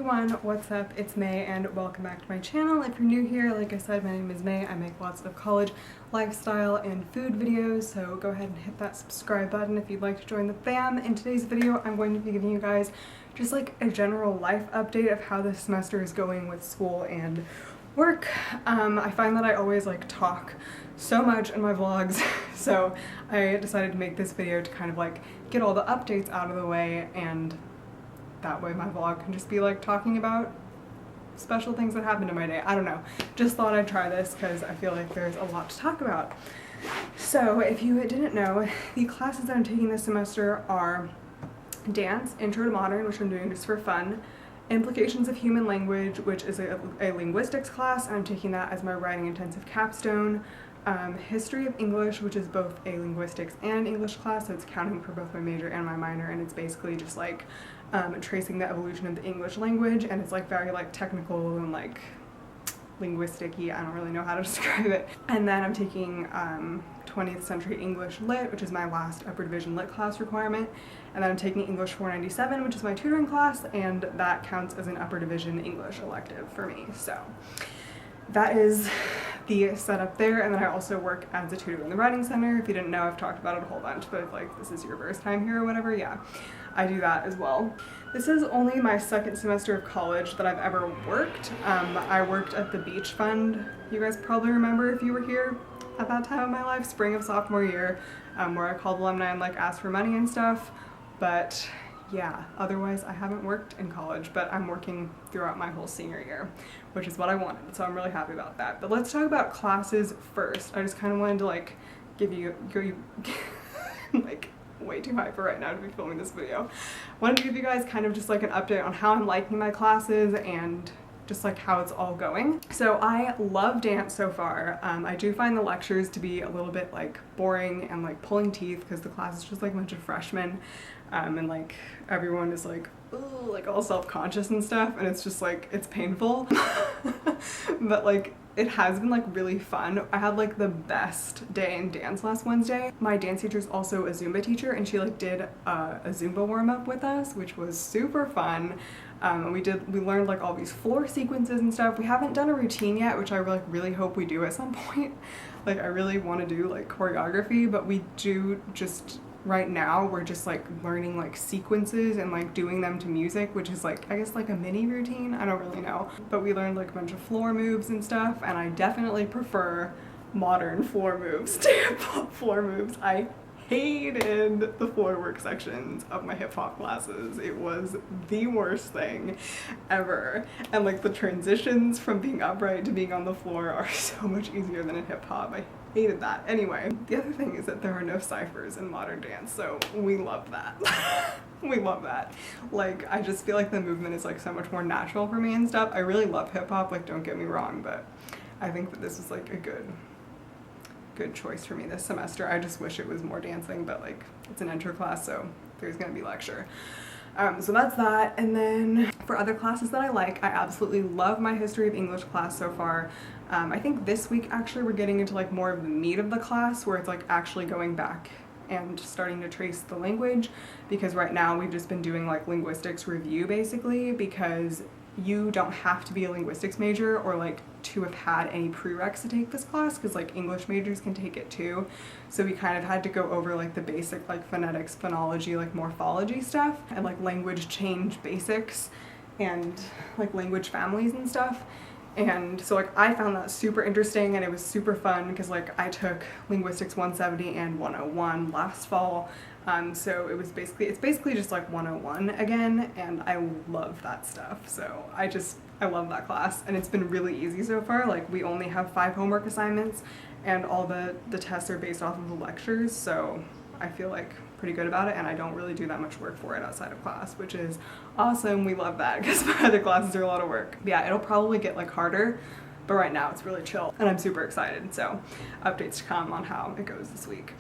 everyone, what's up? It's May and welcome back to my channel. If you're new here, like I said, my name is May. I make lots of college, lifestyle, and food videos, so go ahead and hit that subscribe button if you'd like to join the fam. In today's video, I'm going to be giving you guys just like a general life update of how this semester is going with school and work. I find that I always like talk so much in my vlogs, so I decided to make this video to kind of like get all the updates out of the way, and that way my vlog can just be like talking about special things that happened in my day. I don't know. Just thought I'd try this because I feel like there's a lot to talk about. So if you didn't know, the classes that I'm taking this semester are Dance, Intro to Modern, which I'm doing just for fun, Implications of Human Language, which is a linguistics class, and I'm taking that as my writing intensive capstone, History of English, which is both a linguistics and English class, so it's counting for both my major and my minor, and it's basically just like tracing the evolution of the English language, and it's like very like technical and like linguistic-y. I don't really know how to describe it. And then I'm taking 20th Century English Lit, which is my last upper division lit class requirement, and then I'm taking English 497, which is my tutoring class, and that counts as an upper division English elective for me. So that is the setup there. And then I also work as a tutor in the Writing Center. If you didn't know, I've talked about it a whole bunch, but if like this is your first time here or whatever, yeah, I do that as well. This is only my second semester of college that I've ever worked. I worked at the Beach Fund. You guys probably remember if you were here at that time of my life, spring of sophomore year, where I called alumni and like asked for money and stuff. But yeah, otherwise I haven't worked in college, but I'm working throughout my whole senior year, which is what I wanted, so I'm really happy about that. But let's talk about classes first. I just kind of wanted to like give you like way too high for right now to be filming this video. I wanted to give you guys kind of just like an update on how I'm liking my classes and just like how it's all going. So I love dance so far. I do find the lectures to be a little bit like boring and like pulling teeth because the class is just like a bunch of freshmen, and like everyone is like, ooh, like all self-conscious and stuff, and it's just like, it's painful. But like it has been like really fun. I had like the best day in dance last Wednesday. My dance teacher is also a Zumba teacher, and she like did a Zumba warm-up with us, which was super fun. And we learned like all these floor sequences and stuff. We haven't done a routine yet, which I really hope we do at some point. Like I really want to do like choreography, but we do just right now we're just like learning like sequences and like doing them to music, which is like I guess like a mini routine. I don't really know, but we learned like a bunch of floor moves and stuff, and I definitely prefer modern floor moves to hip-hop floor moves. I hated the floor work sections of my hip-hop classes. It was the worst thing ever, and like the transitions from being upright to being on the floor are so much easier than in hip-hop. I hated that. Anyway, the other thing is that there are no ciphers in modern dance, so we love that. We love that. Like I just feel like the movement is like so much more natural for me and stuff. I really love hip-hop, like don't get me wrong, but I think that this is like a good choice for me this semester. I just wish it was more dancing, but like it's an intro class, so there's gonna be lecture. So that's that. And then for other classes that I like, I absolutely love my History of English class so far. I think this week actually we're getting into like more of the meat of the class, where it's like actually going back and starting to trace the language, because right now we've just been doing like linguistics review basically, because you don't have to be a linguistics major or like to have had any prereqs to take this class, because like English majors can take it too. So we kind of had to go over like the basic like phonetics, phonology, like morphology stuff, and like language change basics and like language families and stuff. And so like I found that super interesting, and it was super fun because like I took Linguistics 170 and 101 last fall. So it's basically just like 101 again, and I love that stuff. So I love that class, and it's been really easy so far. Like we only have 5 homework assignments, and all the tests are based off of the lectures, so I feel like pretty good about it, and I don't really do that much work for it outside of class, which is awesome. We love that because my other classes are a lot of work. But yeah, it'll probably get like harder, but right now it's really chill, and I'm super excited. So updates to come on how it goes this week.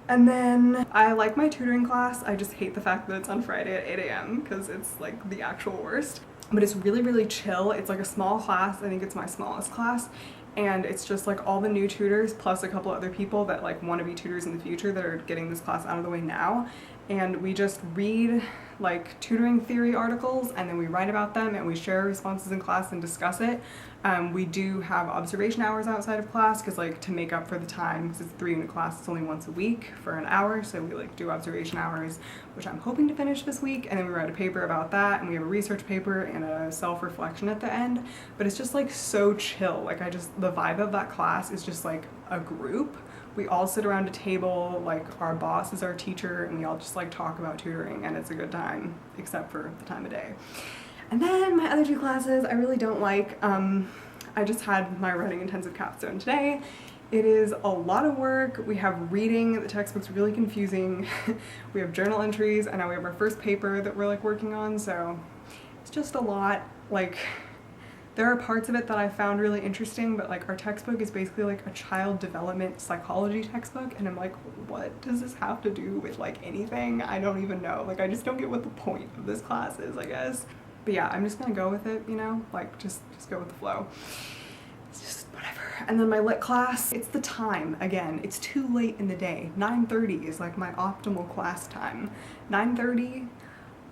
And then I like my tutoring class. I just hate the fact that it's on Friday at 8 a.m. because it's like the actual worst. But it's really chill. It's like a small class. I think it's my smallest class. And it's just like all the new tutors plus a couple other people that like want to be tutors in the future that are getting this class out of the way now. and we just read like tutoring theory articles and then we write about them and we share responses in class and discuss it. We do have observation hours outside of class because like to make up for the time, because it's a 3-unit class, it's only once a week for an hour, so we like do observation hours, which I'm hoping to finish this week, and then we write a paper about that, and we have a research paper and a self-reflection at the end. But it's just like so chill. Like the vibe of that class is just like a group. We all sit around a table, like our boss is our teacher, and we all just like talk about tutoring, and it's a good time, except for the time of day. And then my other 2 classes I really don't like. I just had my writing intensive capstone today. It is a lot of work. We have reading, the textbook's really confusing. We have journal entries, and now we have our first paper that we're like working on, so it's just a lot. Like, there are parts of it that I found really interesting, but like our textbook is basically like a child development psychology textbook, and I'm like, what does this have to do with like anything? I don't even know. Like, I just don't get what the point of this class is, I guess. But yeah, I'm just gonna go with it, you know? Like, just go with the flow. It's just whatever. And then my lit class, it's the time, again. It's too late in the day. 9:30 is like my optimal class time. 9:30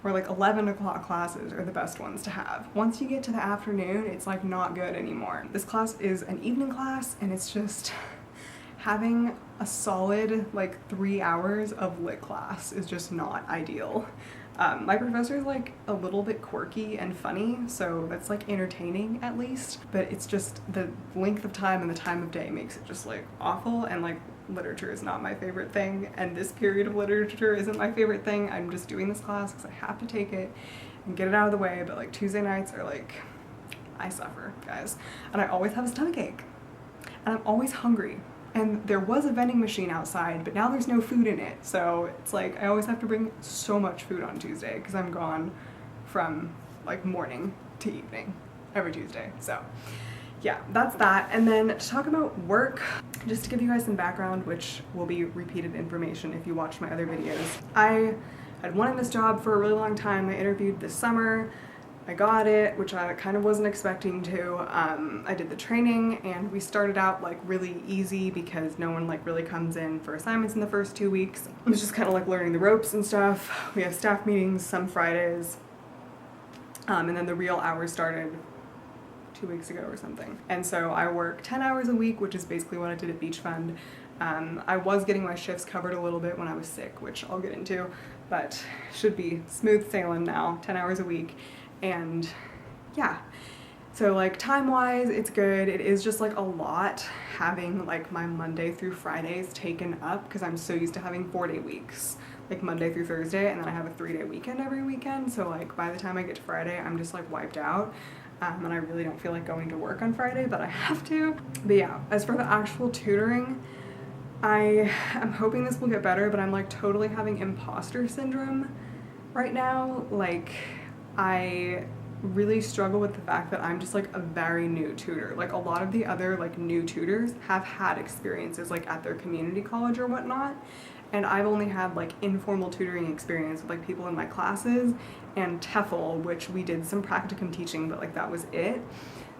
or like 11 o'clock classes are the best ones to have. Once you get to the afternoon, it's like not good anymore. This class is an evening class, and it's just having a solid like 3 hours of lit class is just not ideal. My professor is like a little bit quirky and funny, so that's like entertaining at least, but it's just the length of time and the time of day makes it just like awful, and like literature is not my favorite thing, and this period of literature isn't my favorite thing. I'm just doing this class because I have to take it and get it out of the way, but like Tuesday nights are like, I suffer, guys. And I always have a stomach ache, and I'm always hungry. And there was a vending machine outside, but now there's no food in it. So it's like I always have to bring so much food on Tuesday because I'm gone from like morning to evening every Tuesday. So yeah, that's that. And then to talk about work, just to give you guys some background, which will be repeated information if you watch my other videos. I had wanted this job for a really long time. I interviewed this summer. I got it, which I kind of wasn't expecting to. I did the training, and we started out like really easy because no one like really comes in for assignments in the first 2 weeks. It was just kind of like learning the ropes and stuff. We have staff meetings some Fridays, and then the real hours started 2 weeks ago or something. And so I work 10 hours a week, which is basically what I did at Beach Fund. I was getting my shifts covered a little bit when I was sick, which I'll get into, but should be smooth sailing now, 10 hours a week. And yeah, so like time-wise, it's good. It is just like a lot having like my Monday through Fridays taken up because I'm so used to having 4-day weeks, like Monday through Thursday, and then I have a 3-day weekend every weekend. So like by the time I get to Friday, I'm just like wiped out. And I really don't feel like going to work on Friday, but I have to. But yeah, as for the actual tutoring, I am hoping this will get better, but I'm like totally having imposter syndrome right now. Like, I really struggle with the fact that I'm just like a very new tutor. Like a lot of the other like new tutors have had experiences like at their community college or whatnot, and I've only had like informal tutoring experience with like people in my classes and TEFL, which we did some practicum teaching, but like that was it.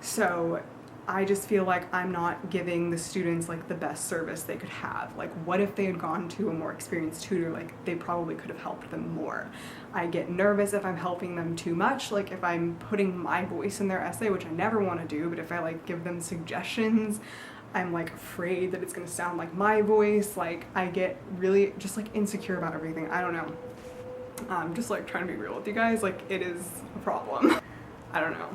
So I just feel like I'm not giving the students like the best service they could have. Like, what if they had gone to a more experienced tutor? Like, they probably could have helped them more. I get nervous if I'm helping them too much, like if I'm putting my voice in their essay, which I never want to do, but if I like give them suggestions, I'm like afraid that it's gonna sound like my voice. Like, I get really just like insecure about everything. I don't know. I'm just like trying to be real with you guys. Like, it is a problem. I don't know.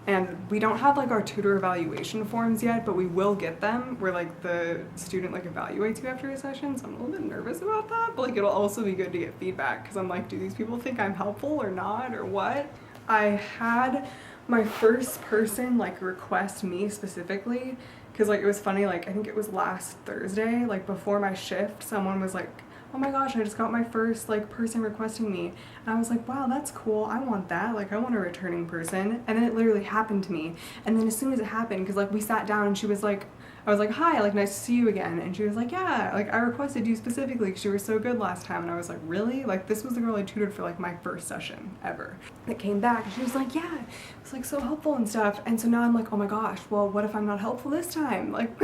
And we don't have like our tutor evaluation forms yet, but we will get them where like the student like evaluates you after a session. So I'm a little bit nervous about that, but like it'll also be good to get feedback because I'm like, do these people think I'm helpful or not or what? I had my first person like request me specifically because like it was funny, like I think it was last Thursday, like before my shift, someone was like, oh my gosh, I just got my first like person requesting me. And I was like, wow, that's cool. I want that. Like, I want a returning person. And then it literally happened to me. And then as soon as it happened, because like we sat down and she was like, I was like, hi, like nice to see you again. And she was like, yeah, like I requested you specifically because you were so good last time. And I was like, really? Like, this was the girl I tutored for like my first session ever that came back. And she was like, yeah, it was like so helpful and stuff. And so now I'm like, oh my gosh, well, what if I'm not helpful this time? Like,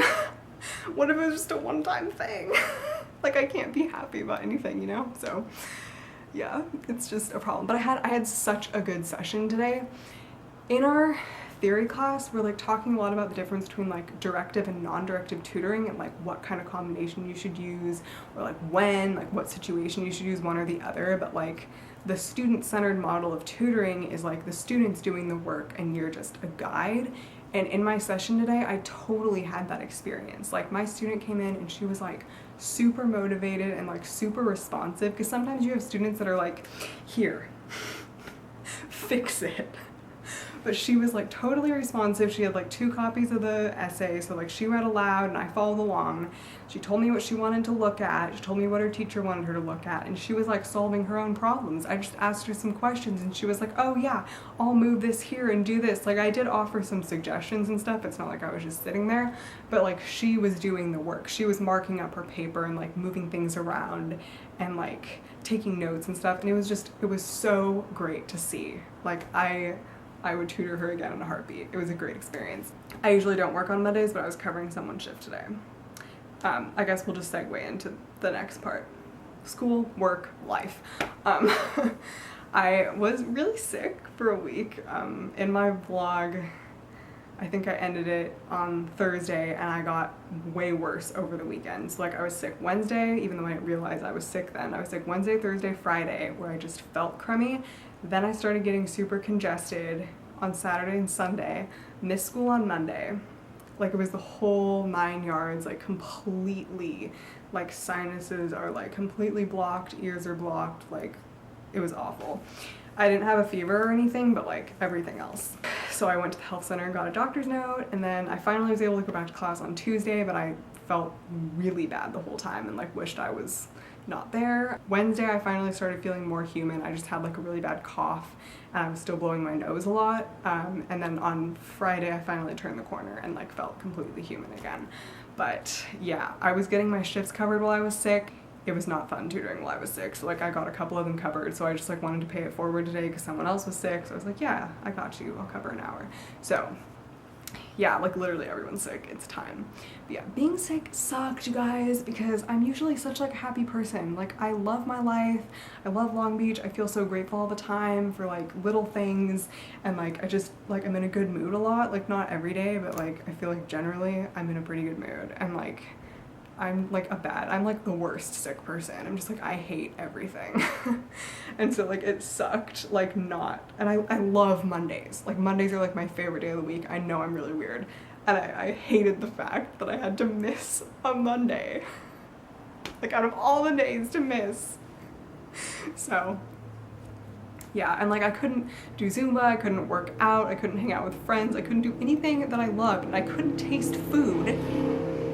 what if it was just a one-time thing? Like, I can't be happy about anything, you know? So Yeah, it's just a problem. But I had such a good session today. In our theory class, we're like talking a lot about the difference between like directive and non-directive tutoring and like what kind of combination you should use, or like when, like what situation you should use one or the other. But like the student-centered model of tutoring is like the student's doing the work and you're just a guide. And in my session today, I totally had that experience. Like my student came in and she was like super motivated and like super responsive, because sometimes you have students that are like, here, fix it. But she was like totally responsive. She had like 2 copies of the essay, so like she read aloud and I followed along. She told me what she wanted to look at. She told me what her teacher wanted her to look at, and she was like solving her own problems. I just asked her some questions and she was like, oh yeah, I'll move this here and do this. Like I did offer some suggestions and stuff. It's not like I was just sitting there, but like she was doing the work. She was marking up her paper and like moving things around and like taking notes and stuff. And it was so great to see. Like I would tutor her again in a heartbeat. It was a great experience. I usually don't work on Mondays, but I was covering someone's shift today. I guess we'll just segue into the next part. School, work, life. I was really sick for a week. In my vlog, I think I ended it on Thursday, and I got way worse over the weekend. So like I was sick Wednesday, even though I didn't realize I was sick then. I was sick Wednesday, Thursday, Friday, where I just felt crummy. Then I started getting super congested on Saturday and Sunday, missed school on Monday. Like it was the whole 9 yards, like completely, like sinuses are like completely blocked, ears are blocked, like it was awful. I didn't have a fever or anything, but like everything else. So I went to the health center and got a doctor's note, and then I finally was able to go back to class on Tuesday, but I felt really bad the whole time and like wished I was not there. Wednesday I finally started feeling more human. I just had like a really bad cough and I was still blowing my nose a lot. And then on Friday I finally turned the corner and like felt completely human again. But yeah, I was getting my shifts covered while I was sick. It was not fun tutoring while I was sick, so like I got a couple of them covered, so I just like wanted to pay it forward today because someone else was sick, so I was like, yeah, I got you, I'll cover an hour. So yeah, like literally everyone's sick, it's time. But yeah, being sick sucked, you guys, because I'm usually such like a happy person. Like I love my life, I love Long Beach, I feel so grateful all the time for like little things, and like I just like I'm in a good mood a lot, like not every day, but like I feel like generally I'm in a pretty good mood, and like I'm like I'm like the worst sick person. I'm just like, I hate everything. And so like it sucked, like not, and I love Mondays. Like Mondays are like my favorite day of the week. I know I'm really weird. And I hated the fact that I had to miss a Monday. Like out of all the days to miss. So yeah, and like I couldn't do Zumba, I couldn't work out, I couldn't hang out with friends, I couldn't do anything that I loved, and I couldn't taste food,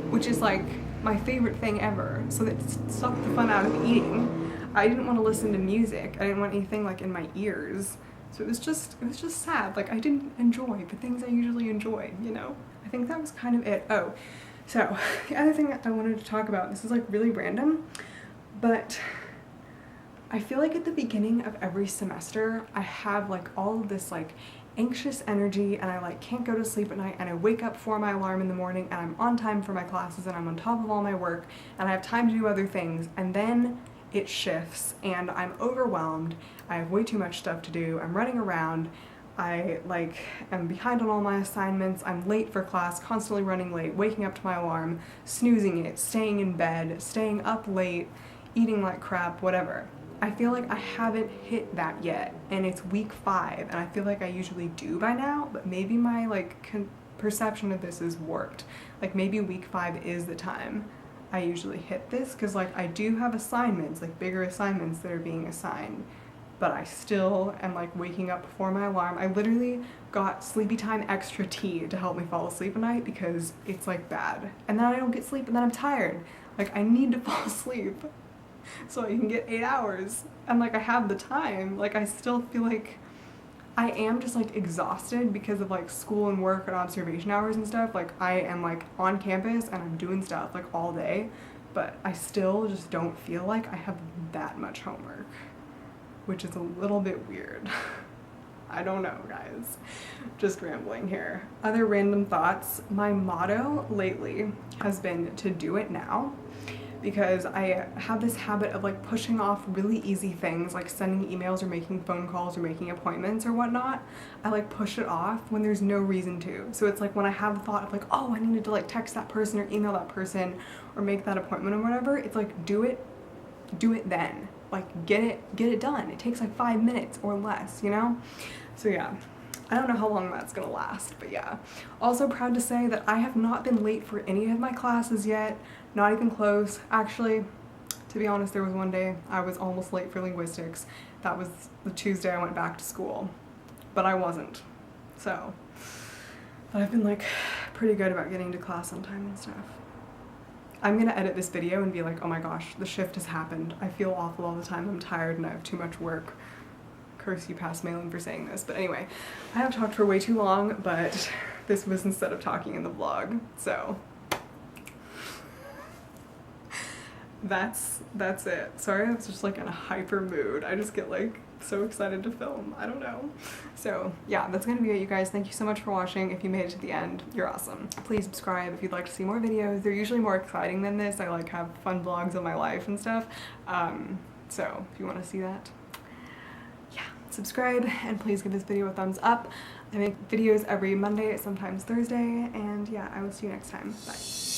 which is like my favorite thing ever. So that sucked the fun out of eating. I didn't want to listen to music. I didn't want anything like in my ears. So it was just sad. Like I didn't enjoy the things I usually enjoy, you know? I think that was kind of it. Oh, so the other thing I wanted to talk about, this is like really random, but I feel like at the beginning of every semester, I have like all of this like anxious energy, and I like can't go to sleep at night, and I wake up for my alarm in the morning, and I'm on time for my classes, and I'm on top of all my work, and I have time to do other things, and then it shifts and I'm overwhelmed. I have way too much stuff to do. I'm running around. I like am behind on all my assignments. I'm late for class, constantly running late, waking up to my alarm, snoozing it, staying in bed, staying up late, eating like crap, whatever. I feel like I haven't hit that yet, and it's week 5, and I feel like I usually do by now, but maybe my like perception of this is warped. Like maybe week 5 is the time I usually hit this, because like I do have assignments, like bigger assignments that are being assigned, but I still am like waking up before my alarm. I literally got Sleepy Time extra tea to help me fall asleep at night because it's like bad, and then I don't get sleep, and then I'm tired. Like I need to fall asleep so I can get 8 hours, and like I have the time. Like I still feel like I am just like exhausted because of like school and work and observation hours and stuff. Like I am like on campus and I'm doing stuff like all day, but I still just don't feel like I have that much homework, which is a little bit weird. I don't know, guys. Just rambling here. Other random thoughts. My motto lately has been to do it now, because I have this habit of like pushing off really easy things like sending emails or making phone calls or making appointments or whatnot. I like push it off when there's no reason to. So it's like when I have the thought of like, oh, I needed to like text that person or email that person or make that appointment or whatever, it's like do it then. Like get it done. It takes like 5 minutes or less, you know? So yeah, I don't know how long that's gonna last, but yeah. Also proud to say that I have not been late for any of my classes yet, not even close. Actually, to be honest, there was one day I was almost late for linguistics. That was the Tuesday I went back to school, but I wasn't. So, but I've been like pretty good about getting to class on time and stuff. I'm gonna edit this video and be like, oh my gosh, the shift has happened. I feel awful all the time, I'm tired and I have too much work. Curse you past Malin for saying this. But anyway, I have talked for way too long, but this was instead of talking in the vlog, so that's it. Sorry, I was just like in a hyper mood. I just get like so excited to film. I don't know. So yeah, that's gonna be it, you guys. Thank you so much for watching. If you made it to the end, you're awesome. Please subscribe if you'd like to see more videos. They're usually more exciting than this. I like have fun vlogs of my life and stuff. So if you want to see that, yeah, subscribe and please give this video a thumbs up. I make videos every Monday, sometimes Thursday, and yeah, I will see you next time. Bye.